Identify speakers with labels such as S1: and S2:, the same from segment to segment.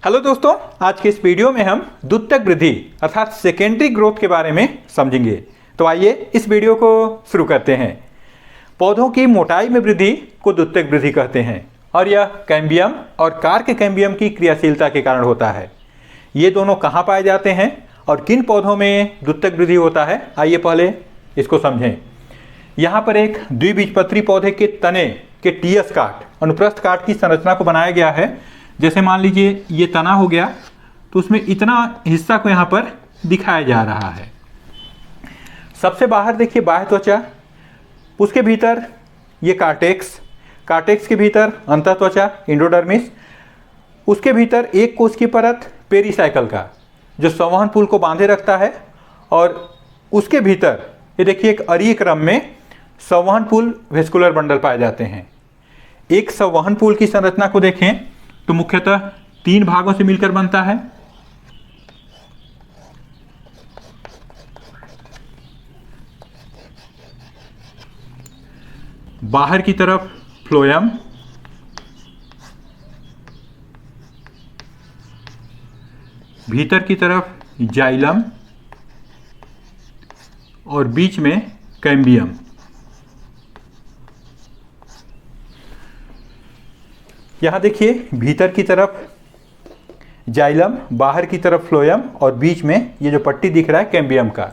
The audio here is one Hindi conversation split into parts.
S1: हेलो दोस्तों, आज के इस वीडियो में हम द्वितीयक वृद्धि अर्थात सेकेंडरी ग्रोथ के बारे में समझेंगे। तो आइए इस वीडियो को शुरू करते हैं। पौधों की मोटाई में वृद्धि को द्वितीयक वृद्धि कहते हैं और यह कैम्बियम और कार्क कैम्बियम की क्रियाशीलता के कारण होता है। ये दोनों कहाँ पाए जाते हैं और किन पौधों में द्वितीयक वृद्धि होता है, आइए पहले इसको समझें। यहाँ पर एक द्विबीजपत्री पौधे के तने के टीएस काट अनुप्रस्थ काट की संरचना को बनाया गया है। जैसे मान लीजिए ये तना हो गया तो उसमें इतना हिस्सा को यहाँ पर दिखाया जा रहा है। सबसे बाहर देखिए बाह्य त्वचा, उसके भीतर ये कार्टेक्स के भीतर अंतः त्वचा एंडोडर्मिस, उसके भीतर एक कोश की परत पेरिसाइकल का जो संवहन पुल को बांधे रखता है और उसके भीतर ये देखिए एक अरीय क्रम में संवहन पुल वेस्कुलर बंडल पाए जाते हैं। एक संवहन पुल की संरचना को देखें तो मुख्यतः 3 भागों से मिलकर बनता है। बाहर की तरफ फ्लोएम, भीतर की तरफ जाइलम और बीच में कैम्बियम। यहाँ देखिए भीतर की तरफ जाइलम, बाहर की तरफ फ्लोएम और बीच में ये जो पट्टी दिख रहा है कैम्बियम का।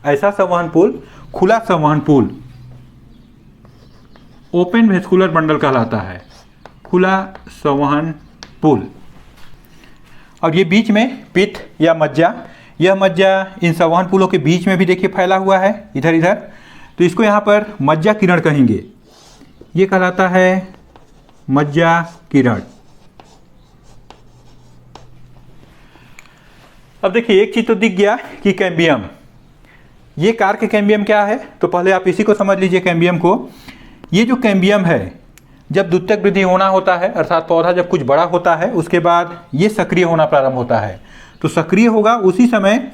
S1: ऐसा संवहन पुल खुला संवहन पुल ओपन वेस्कुलर बंडल कहलाता है, खुला संवहन पुल। और ये बीच में पित्त या मज्जा, यह मज्जा इन संवहन पुलों के बीच में भी देखिए फैला हुआ है इधर इधर, तो इसको यहाँ पर मज्जा किरण कहेंगे। ये कहलाता है मज्जा किरण। अब देखिए एक चीज तो दिख गया कि कैम्बियम, ये कार्क कैम्बियम क्या है, तो पहले आप इसी को समझ लीजिए कैम्बियम को। ये जो कैम्बियम है जब द्वितीयक वृद्धि होना होता है अर्थात पौधा जब कुछ बड़ा होता है उसके बाद ये सक्रिय होना प्रारंभ होता है। तो सक्रिय होगा उसी समय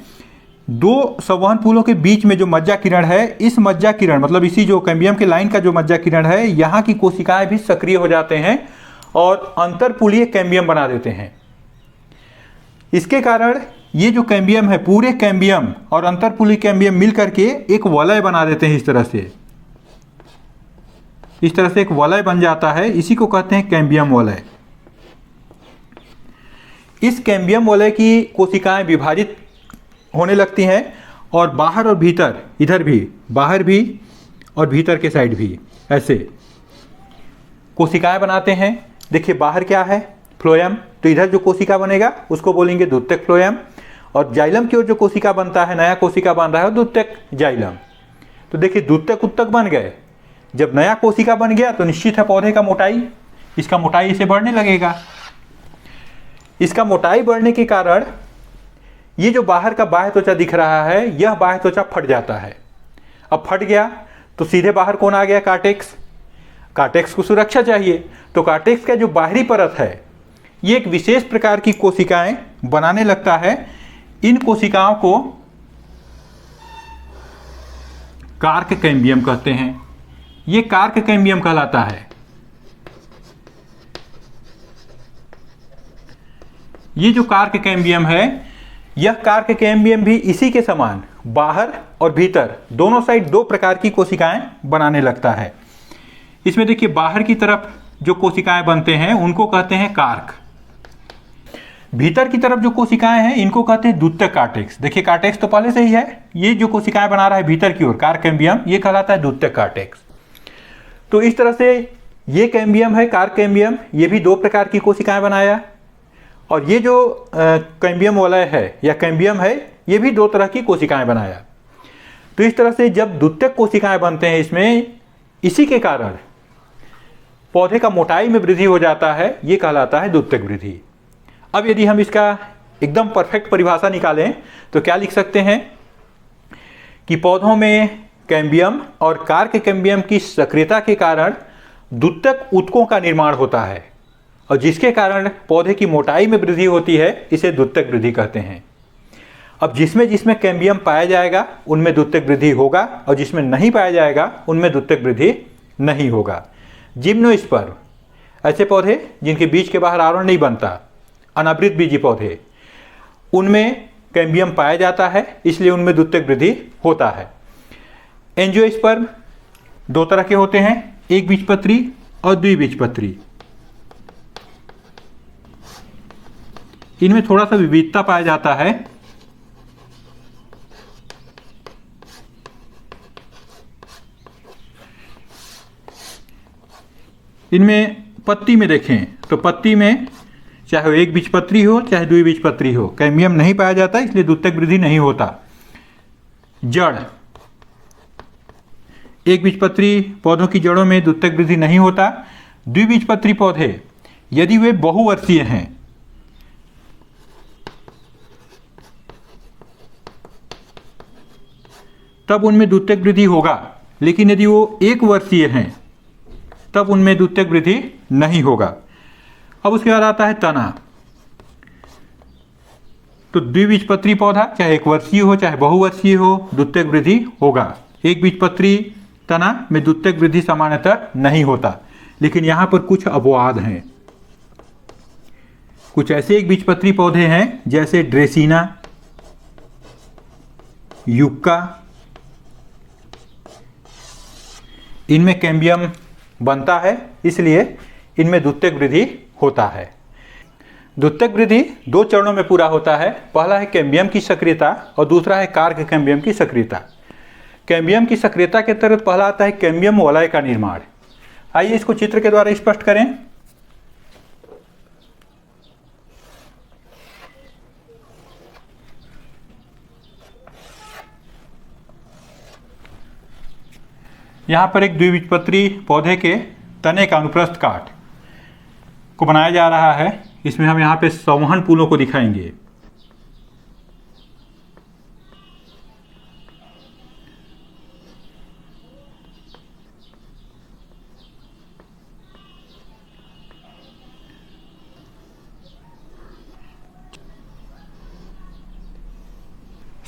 S1: दो संवहन पुलों के बीच में जो मज्जा किरण है, इस मज्जा किरण मतलब इसी जो कैम्बियम के लाइन का जो मज्जा किरण है, यहाँ की कोशिकाएं भी सक्रिय हो जाते हैं और अंतरपुलीय कैम्बियम बना देते हैं। इसके कारण ये जो कैम्बियम है, पूरे कैम्बियम और अंतरपुलीय कैम्बियम मिलकर के एक वलय बना देते हैं। इस तरह से एक वलय बन जाता है, इसी को कहते हैं कैम्बियम वलय। इस कैम्बियम वलय की कोशिकाएं विभाजित होने लगती हैं और बाहर और भीतर, इधर भी, बाहर भी और भीतर के साइड भी ऐसे कोशिकाएं बनाते हैं। देखिए बाहर क्या है, फ्लोएम, तो इधर जो कोशिका बनेगा उसको बोलेंगे द्वितीयक फ्लोएम, और जाइलम की ओर जो कोशिका बनता है, नया कोशिका बन रहा है, द्वितीयक जाइलम। तो देखिए द्वितीयक उत्तक बन गए। जब नया कोशिका बन गया तो निश्चित है पौधे का मोटाई, इसका मोटाई इसे बढ़ने लगेगा। इसका मोटाई बढ़ने के कारण ये जो बाहर का बाह्य त्वचा दिख रहा है, यह बाह्य त्वचा फट जाता है। अब फट गया तो सीधे बाहर कौन आ गया, कार्टेक्स को सुरक्षा चाहिए। तो कार्टेक्स का जो बाहरी परत है ये एक विशेष प्रकार की कोशिकाएं बनाने लगता है। इन कोशिकाओं को कार्क कैम्बियम कहते हैं। ये कार्क कैम्बियम कहलाता है। ये जो कार्क कैम्बियम है, यह कार्क कैम्बियम भी इसी के समान बाहर और भीतर दोनों साइड 2 प्रकार की कोशिकाएं बनाने लगता है। इसमें देखिए बाहर की तरफ जो कोशिकाएं बनते हैं उनको कहते हैं कार्क। भीतर की तरफ जो कोशिकाएं हैं इनको कहते हैं द्वितीयक कार्टेक्स। देखिए कार्टेक्स तो पहले से ही है, ये जो कोशिकाएं बना रहा है भीतर की ओर कार्क कैम्बियम, ये कहलाता है द्वितीयक कार्टेक्स। तो इस तरह से ये कैम्बियम है कार्क कैम्बियम, ये भी 2 प्रकार की कोशिकाएं बनाया। और ये जो कैम्बियम वलय है या कैम्बियम है, ये भी 2 तरह की कोशिकाएं बनाया। तो इस तरह से जब द्वितीयक कोशिकाएं बनते हैं इसमें, इसी के कारण पौधे का मोटाई में वृद्धि हो जाता है, ये कहलाता है द्वितीयक वृद्धि। अब यदि हम इसका एकदम परफेक्ट परिभाषा निकालें तो क्या लिख सकते हैं कि पौधों में कैम्बियम और कार्क कैम्बियम की सक्रियता के कारण द्वितीयक ऊतकों का निर्माण होता है और जिसके कारण पौधे की मोटाई में वृद्धि होती है, इसे द्वितीयक वृद्धि कहते हैं। अब जिसमें जिसमें कैम्बियम पाया जाएगा उनमें द्वितीयक वृद्धि होगा और जिसमें नहीं पाया जाएगा उनमें द्वितीयक वृद्धि नहीं होगा। जिम्नोस्पर्म, ऐसे पौधे जिनके बीज के बाहर आवरण नहीं बनता, अनावृत बीजी पौधे, उनमें कैम्बियम पाया जाता है, इसलिए उनमें द्वितीयक वृद्धि होता है। एंजियोस्पर्म दो तरह के होते हैं, एक बीजपत्री और द्विबीजपत्री। इनमें थोड़ा सा विविधता पाया जाता है। इनमें पत्ती में देखें तो पत्ती में चाहे वो एक बीजपत्री हो चाहे द्विबीजपत्री हो, कैम्बियम नहीं पाया जाता, इसलिए द्वितीयक वृद्धि नहीं होता। जड़, एक बीजपत्री पौधों की जड़ों में द्वितीयक वृद्धि नहीं होता। द्विबीजपत्री पौधे यदि वे बहुवर्षीय हैं, तब उनमें द्वितीयक वृद्धि होगा, लेकिन यदि वो एक वर्षीय हैं तब उनमें द्वितीयक वृद्धि नहीं होगा। अब उसके बाद आता है तना। तो द्विबीजपत्री पौधा चाहे एक वर्षीय हो चाहे बहुवर्षीय हो, द्वितीयक वृद्धि होगा। एक बीजपत्री तना में द्वितीयक वृद्धि सामान्यतः नहीं होता, लेकिन यहां पर कुछ अपवाद हैं। कुछ ऐसे एक बीजपत्री पौधे हैं जैसे ड्रेसिना, युक्का, इनमें कैम्बियम बनता है, इसलिए इनमें द्वितीयक वृद्धि होता है। द्वितीयक वृद्धि दो चरणों में पूरा होता है। पहला है कैम्बियम की सक्रियता और दूसरा है कार्क कैम्बियम की सक्रियता। कैम्बियम की सक्रियता के तहत पहला आता है कैम्बियम वलय का निर्माण। आइए इसको चित्र के द्वारा स्पष्ट करें। यहाँ पर एक द्विबीजपत्री पौधे के तने का अनुप्रस्थ काट को बनाया जा रहा है। इसमें हम यहाँ पे संवहन पुलों को दिखाएंगे।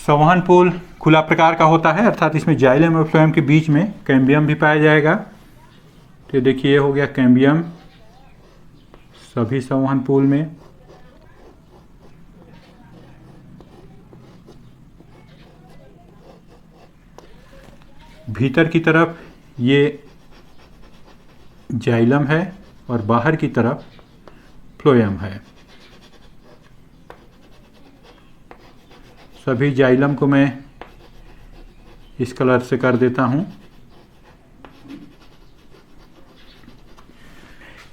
S1: संवहन पुल खुला प्रकार का होता है, अर्थात इसमें जाइलम और फ्लोएम के बीच में कैम्बियम भी पाया जाएगा। तो देखिए ये हो गया कैम्बियम सभी संवहन पुल में। भीतर की तरफ ये जाइलम है और बाहर की तरफ फ्लोएम है। सभी जाइलम को मैं इस कलर से कर देता हूं।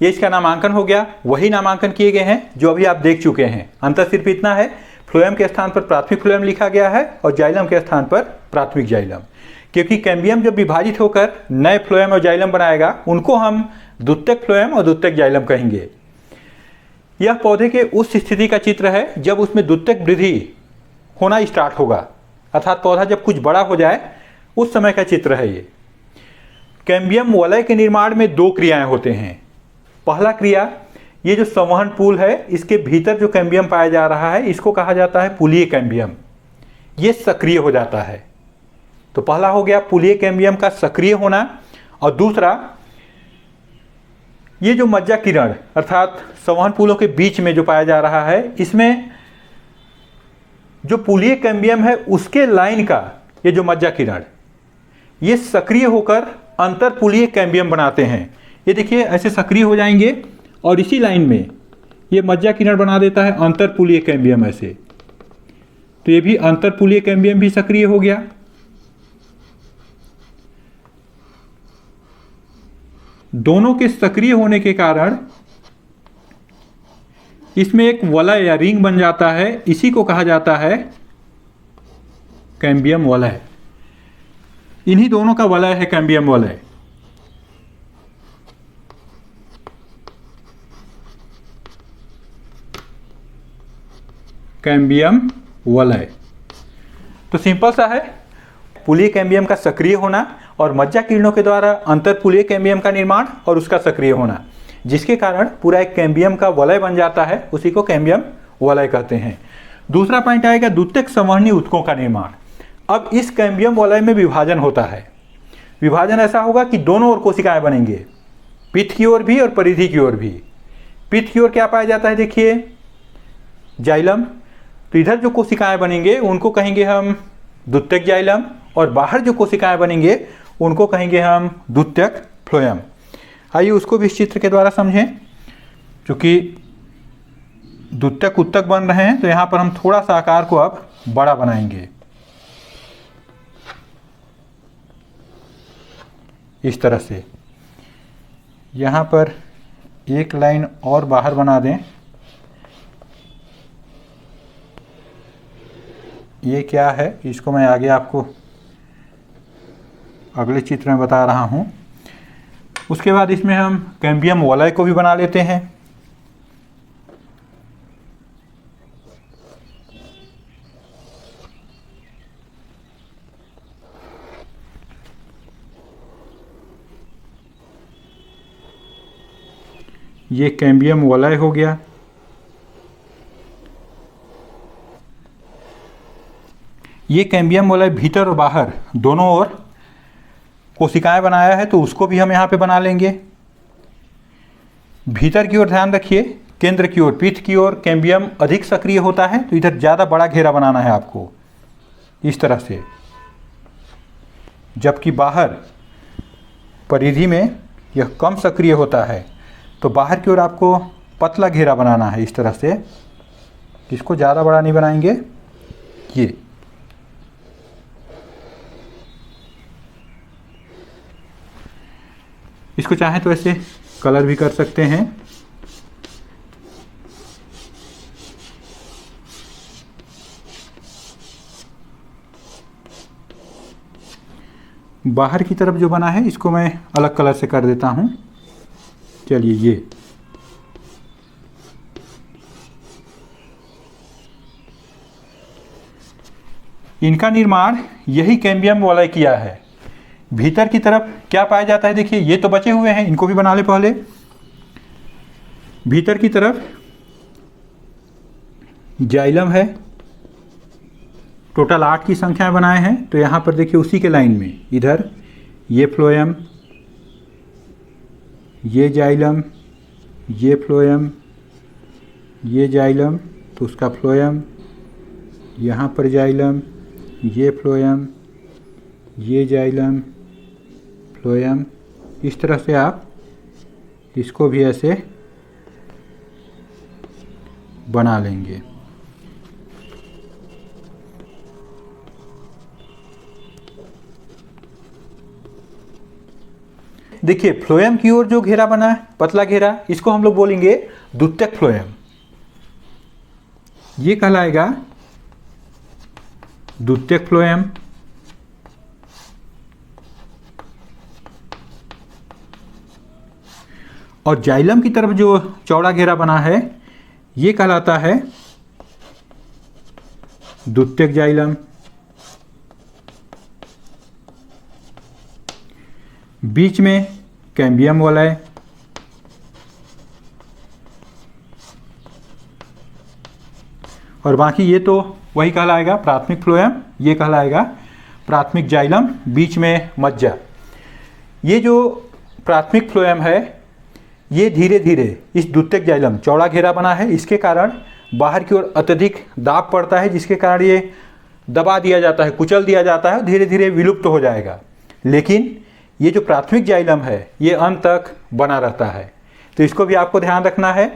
S1: ये इसका नामांकन हो गया। वही नामांकन किए गए हैं जो अभी आप देख चुके हैं। अंतर सिर्फ इतना है, फ्लोएम के स्थान पर प्राथमिक फ्लोएम लिखा गया है और जाइलम के स्थान पर प्राथमिक जाइलम, क्योंकि कैम्बियम जब विभाजित होकर नए फ्लोएम और जाइलम बनाएगा उनको हम द्वितीयक फ्लोएम और द्वितीयक जाइलम कहेंगे। यह पौधे के उस स्थिति का चित्र है जब उसमें द्वितीयक वृद्धि होना स्टार्ट होगा, अर्थात पौधा जब कुछ बड़ा हो जाए उस समय का चित्र है ये। कैम्बियम वलय के निर्माण में दो क्रियाएं होते हैं। पहला क्रिया, ये जो संवहन पुल है इसके भीतर जो कैम्बियम पाया जा रहा है इसको कहा जाता है पुलीय कैम्बियम। ये सक्रिय हो जाता है। तो पहला हो गया पुलीय कैम्बियम का सक्रिय होना, और दूसरा ये जो मज्जा किरण अर्थात संवहन पुलों के बीच में जो पाया जा रहा है, इसमें जो पुलीय कैम्बियम है उसके लाइन का ये जो मज्जा किरण ये सक्रिय होकर अंतर पुलीय कैम्बियम बनाते हैं। ये देखिए ऐसे सक्रिय हो जाएंगे और इसी लाइन में ये मज्जा किरण बना देता है अंतर पुलीय कैम्बियम ऐसे। तो ये भी अंतर पुलीय कैम्बियम भी सक्रिय हो गया। दोनों के सक्रिय होने के कारण इसमें एक वलय या रिंग बन जाता है। इसी को कहा जाता है कैम्बियम वलय। इन्हीं दोनों का वलय है कैम्बियम वलय। कैम्बियम वलय तो सिंपल सा है, पुलीय कैम्बियम का सक्रिय होना और मज्जा किरणों के द्वारा अंतर पुलीय कैम्बियम का निर्माण और उसका सक्रिय होना, जिसके कारण पूरा एक कैम्बियम का वलय बन जाता है, उसी को कैम्बियम वलय कहते हैं। दूसरा पॉइंट आएगा द्वितीयक संवहनी ऊतकों का निर्माण। अब इस कैम्बियम वलय में विभाजन होता है। विभाजन ऐसा होगा कि दोनों ओर कोशिकाएं बनेंगे, पित्त की ओर भी और परिधि की ओर भी। पित्त की ओर क्या पाया जाता है, देखिए जाइलम, तो इधर जो कोशिकाएं बनेंगे उनको कहेंगे हम द्वितीयक जाइलम, और बाहर जो कोशिकाएं बनेंगे उनको कहेंगे हम द्वितीयक फ्लोएम। आइए उसको भी इस चित्र के द्वारा समझें। क्योंकि द्वितीयक उत्तक बन रहे हैं तो यहाँ पर हम थोड़ा सा आकार को अब बड़ा बनाएंगे, इस तरह से। यहाँ पर एक लाइन और बाहर बना दें। ये क्या है इसको मैं आगे आपको अगले चित्र में बता रहा हूँ। उसके बाद इसमें हम कैम्बियम वलय को भी बना लेते हैं। ये कैम्बियम वलय हो गया। ये कैम्बियम वलय भीतर और बाहर दोनों ओर कोशिकाएं बनाया है, तो उसको भी हम यहाँ पे बना लेंगे। भीतर की ओर ध्यान रखिए, केंद्र की ओर, पीठ की ओर कैम्बियम अधिक सक्रिय होता है, तो इधर ज़्यादा बड़ा घेरा बनाना है आपको, इस तरह से। जबकि बाहर परिधि में यह कम सक्रिय होता है, तो बाहर की ओर आपको पतला घेरा बनाना है, इस तरह से। इसको ज़्यादा बड़ा नहीं बनाएंगे। ये इसको चाहें तो ऐसे कलर भी कर सकते हैं। बाहर की तरफ जो बना है इसको मैं अलग कलर से कर देता हूं। चलिए, ये इनका निर्माण यही कैम्बियम वलय किया है। भीतर की तरफ क्या पाया जाता है, देखिए ये तो बचे हुए हैं, इनको भी बना ले पहले। भीतर की तरफ जाइलम है, टोटल 8 की संख्या बनाए हैं, तो यहाँ पर देखिए उसी के लाइन में इधर ये फ्लोएम, ये जाइलम, ये फ्लोएम, ये जाइलम, तो उसका फ्लोएम, यहाँ पर जाइलम, ये फ्लोएम, ये जाइलम, फ्लोएम। इस तरह से आप इसको भी ऐसे बना लेंगे। देखिए फ्लोएम की ओर जो घेरा बना है, पतला घेरा, इसको हम लोग बोलेंगे द्वितीयक फ्लोएम। ये कहलाएगा द्वितीयक फ्लोएम। और जाइलम की तरफ जो चौड़ा घेरा बना है ये कहलाता है द्वितीयक जाइलम। बीच में कैम्बियम वलय, और बाकी ये तो वही कहलाएगा प्राथमिक फ्लोएम, ये कहलाएगा प्राथमिक जाइलम, बीच में मज्जा। ये जो प्राथमिक फ्लोएम है ये धीरे धीरे इस द्वितीयक जाइलम, चौड़ा घेरा बना है, इसके कारण बाहर की ओर अत्यधिक दाब पड़ता है, जिसके कारण ये दबा दिया जाता है, कुचल दिया जाता है, धीरे धीरे विलुप्त हो जाएगा। लेकिन ये जो प्राथमिक जाइलम है ये अंत तक बना रहता है, तो इसको भी आपको ध्यान रखना है।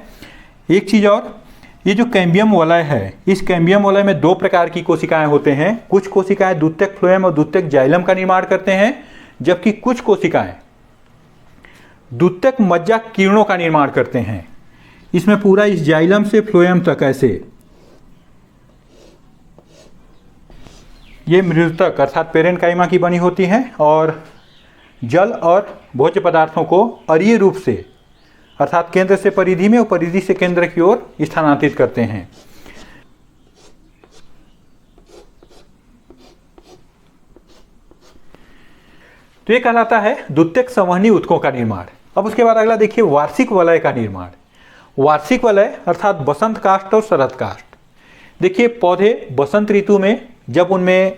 S1: एक चीज़ और, ये जो कैम्बियम वलय है, इस कैम्बियम वलय में 2 प्रकार की कोशिकाएं होते हैं। कुछ कोशिकाएं द्वितीयक फ्लोएम और द्वितीयक जाइलम का निर्माण करते हैं, जबकि कुछ कोशिकाएं द्वितीयक मज्जा किरणों का निर्माण करते हैं। इसमें पूरा इस जाइलम से फ्लोएम तक ऐसे ये मृदुतक अर्थात पेरेन्काइमा की बनी होती हैं, और जल और भोज्य पदार्थों को अरीय रूप से अर्थात केंद्र से परिधि में और परिधि से केंद्र की ओर स्थानांतरित करते हैं। तो ये कहलाता है द्वितीयक संवहनी उत्तकों का निर्माण। अब उसके बाद अगला देखिए वार्षिक वलय का निर्माण। वार्षिक वलय अर्थात बसंत काष्ठ और शरद काष्ठ। देखिए पौधे बसंत ऋतु में जब उनमें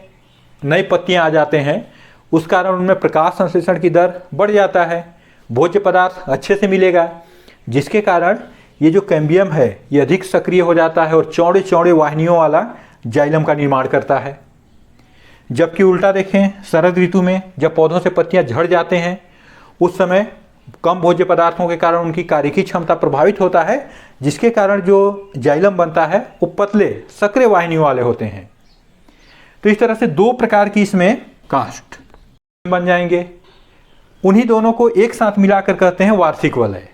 S1: नई पत्तियां आ जाते हैं, उस कारण उनमें प्रकाश संश्लेषण की दर बढ़ जाता है, भोज्य पदार्थ अच्छे से मिलेगा, जिसके कारण ये जो कैम्बियम है ये अधिक सक्रिय हो जाता है और चौड़े चौड़े वाहिनियों वाला जाइलम का निर्माण करता है। जबकि उल्टा देखें, शरद ऋतु में जब पौधों से पत्तियां झड़ जाते हैं उस समय कम भोज्य पदार्थों के कारण उनकी कार्यकी क्षमता प्रभावित होता है, जिसके कारण जो जाइलम बनता है वो पतले सक्रिय वाहिनियों वाले होते हैं। तो इस तरह से दो प्रकार की इसमें काष्ठ बन जाएंगे। उन्हीं दोनों को एक साथ मिलाकर कहते हैं वार्षिक वलय।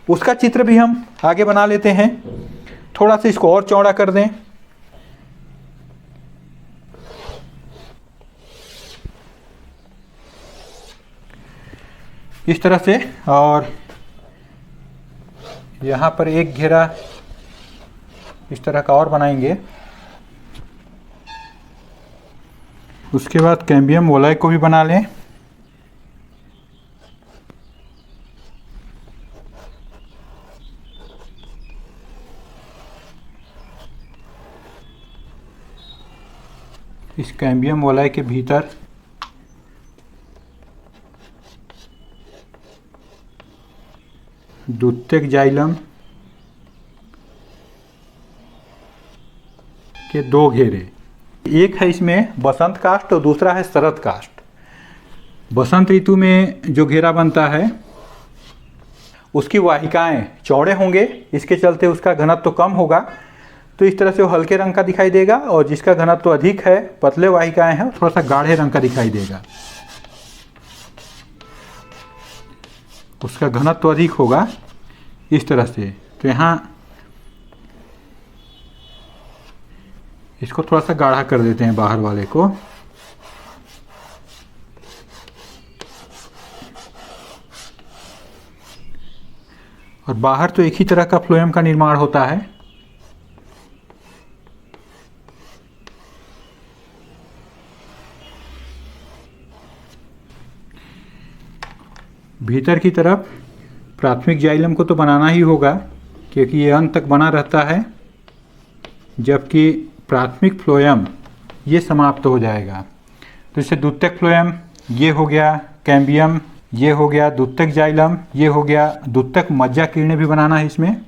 S1: उसका चित्र भी हम आगे बना लेते हैं। थोड़ा सा इसको और चौड़ा कर दें। इस तरह से, और यहाँ पर एक घेरा इस तरह का और बनाएंगे। उसके बाद कैम्बियम वलय को भी बना लें। इस कैम्बियम वलय के भीतर द्वितीयक जाइलम के दो घेरे, एक है इसमें बसंत काष्ठ और दूसरा है शरद काष्ठ। बसंत ऋतु में जो घेरा बनता है उसकी वाहिकाएं चौड़े होंगे, इसके चलते उसका घनत्व तो कम होगा, तो इस तरह से वो हल्के रंग का दिखाई देगा। और जिसका घनत्व तो अधिक है, पतले वाहिकाएं हैं, थोड़ा सा गाढ़े रंग का दिखाई देगा, उसका घनत्व तो अधिक होगा इस तरह से। तो यहाँ इसको थोड़ा सा गाढ़ा कर देते हैं बाहर वाले को। और बाहर तो एक ही तरह का फ्लोएम का निर्माण होता है। भीतर की तरफ प्राथमिक जाइलम को तो बनाना ही होगा क्योंकि ये अंत तक बना रहता है, जबकि प्राथमिक फ्लोएम ये समाप्त हो जाएगा। तो इससे द्वितीयक फ्लोएम ये हो गया, कैम्बियम ये हो गया, द्वितीयक जाइलम ये हो गया, द्वितीयक मज्जा किरणें भी बनाना है इसमें,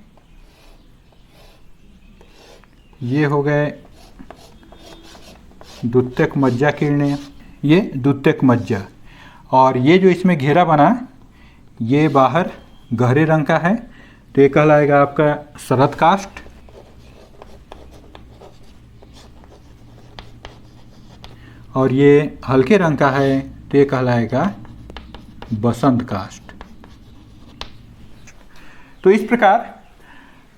S1: ये हो गए द्वितीयक मज्जा किरणें, ये द्वितीयक मज्जा। और ये जो इसमें घेरा बना ये बाहर गहरे रंग का है, तो ये कहलाएगा आपका शरद काष्ठ। और ये हल्के रंग का है तो ये कहलाएगा बसंत काष्ठ। तो इस प्रकार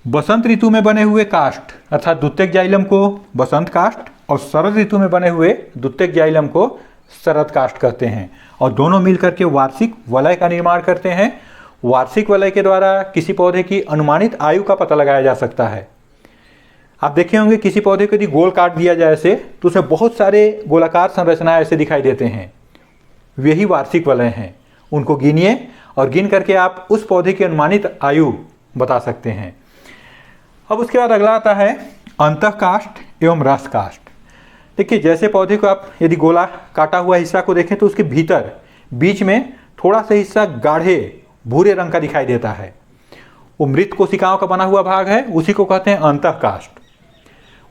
S1: बसंत ऋतु में बने हुए काष्ठ अर्थात द्वितीयक जाइलम को बसंत काष्ठ और शरद ऋतु में बने हुए द्वितीयक जाइलम को शरद काष्ठ कहते हैं। और दोनों मिलकर के वार्षिक वलय का निर्माण करते हैं। वार्षिक वलय के द्वारा किसी पौधे की अनुमानित आयु का पता लगाया जा सकता है। आप देखे होंगे किसी पौधे को यदि गोल काट दिया जाए ऐसे तो उसे बहुत सारे गोलाकार संरचनाएं ऐसे दिखाई देते हैं, वही वार्षिक वलय हैं। उनको गिनिए और गिन करके आप उस पौधे की अनुमानित आयु बता सकते हैं। अब उसके बाद अगला आता है अंतःकाष्ठ एवं रस काष्ठ। देखिए जैसे पौधे को आप यदि गोला काटा हुआ हिस्सा को देखें तो उसके भीतर बीच में थोड़ा सा हिस्सा गाढ़े भूरे रंग का दिखाई देता है, वो मृत कोशिकाओं का बना हुआ भाग है, उसी को कहते हैं अंतःकाष्ठ।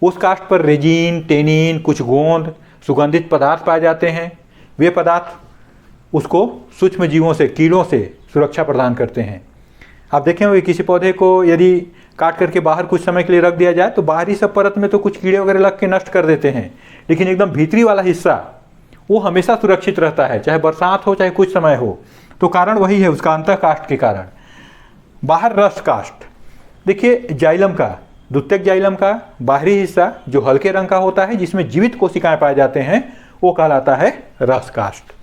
S1: उस काष्ठ पर रेजिन, टेनिन, कुछ गोंद, सुगंधित पदार्थ पाए जाते हैं। वे पदार्थ उसको सूक्ष्म जीवों से, कीड़ों से सुरक्षा प्रदान करते हैं। आप देखें होंगे किसी पौधे को यदि काट करके बाहर कुछ समय के लिए रख दिया जाए तो बाहरी सब परत में तो कुछ कीड़े वगैरह लग के नष्ट कर देते हैं, लेकिन एकदम भीतरी वाला हिस्सा वो हमेशा सुरक्षित रहता है, चाहे बरसात हो चाहे कुछ समय हो। तो कारण वही है उसका अंतःकाष्ठ के कारण। बाहर रस काष्ठ, देखिए जाइलम का, द्वितीयक जाइलम का बाहरी हिस्सा जो हल्के रंग का होता है जिसमें जीवित कोशिकाएं पाए जाते हैं वो कहलाता है रस काष्ठ।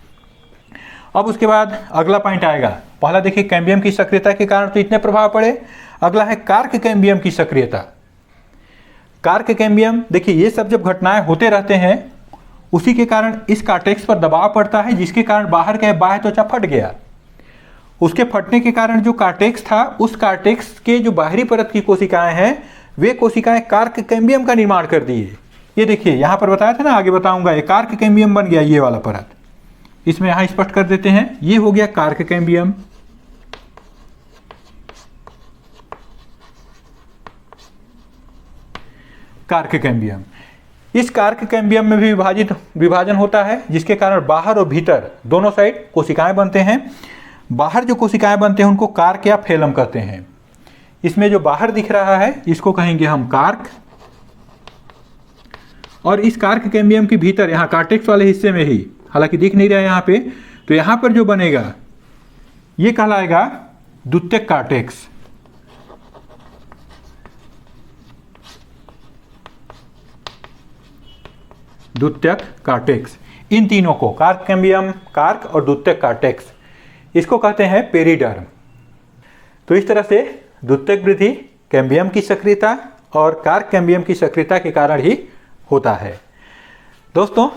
S1: अब उसके बाद अगला पॉइंट आएगा। पहला देखिए कैम्बियम की सक्रियता के कारण तो इतने प्रभाव पड़े, अगला है कार्क कैम्बियम की सक्रियता। कार्क कैम्बियम, देखिए ये सब जब घटनाएं होते रहते हैं उसी के कारण इस कार्टेक्स पर दबाव पड़ता है, जिसके कारण बाहर का बाह्य त्वचा फट गया। उसके फटने के कारण जो कार्टेक्स था उस कार्टेक्स के जो बाहरी परत की कोशिकाएं हैं वे कोशिकाएं कार्क कैम्बियम का निर्माण कर दिए। ये देखिए यहाँ पर बताया था ना, आगे बताऊंगा, ये कार्क कैम्बियम बन गया ये वाला परत। इसमें यहाँ स्पष्ट कर देते हैं, ये हो गया कार्क कैम्बियम। Cork cambium. इस कार्क कैम्बियम में भी विभाजन होता है, जिसके कारण बाहर और भीतर दोनों साइड कोशिकाएं बनते हैं। बाहर जो कोशिकाएं बनते हैं उनको कार्क या फेलम कहते हैं। इसमें जो बाहर दिख रहा है इसको कहेंगे हम कार्क, और इस कार्क कैम्बियम के भीतर यहाँ कार्टेक्स वाले हिस्से में ही, हालांकि दिख नहीं रहा है यहाँ पे, तो यहाँ पर जो बनेगा ये कहलाएगा द्वितीयक कार्टेक्स। द्वितीयक कार्टेक्स, इन तीनों को, कार्क कैम्बियम, कार्क और द्वितीयक कार्टेक्स, इसको कहते हैं पेरिडर्म। तो इस तरह से द्वितीयक वृद्धि कैम्बियम की सक्रियता और कार्क कैम्बियम की सक्रियता के कारण ही होता है। दोस्तों,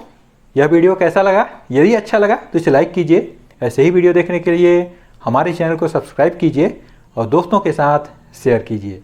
S1: यह वीडियो कैसा लगा? यदि अच्छा लगा तो इसे लाइक कीजिए। ऐसे ही वीडियो देखने के लिए हमारे चैनल को सब्सक्राइब कीजिए और दोस्तों के साथ शेयर कीजिए।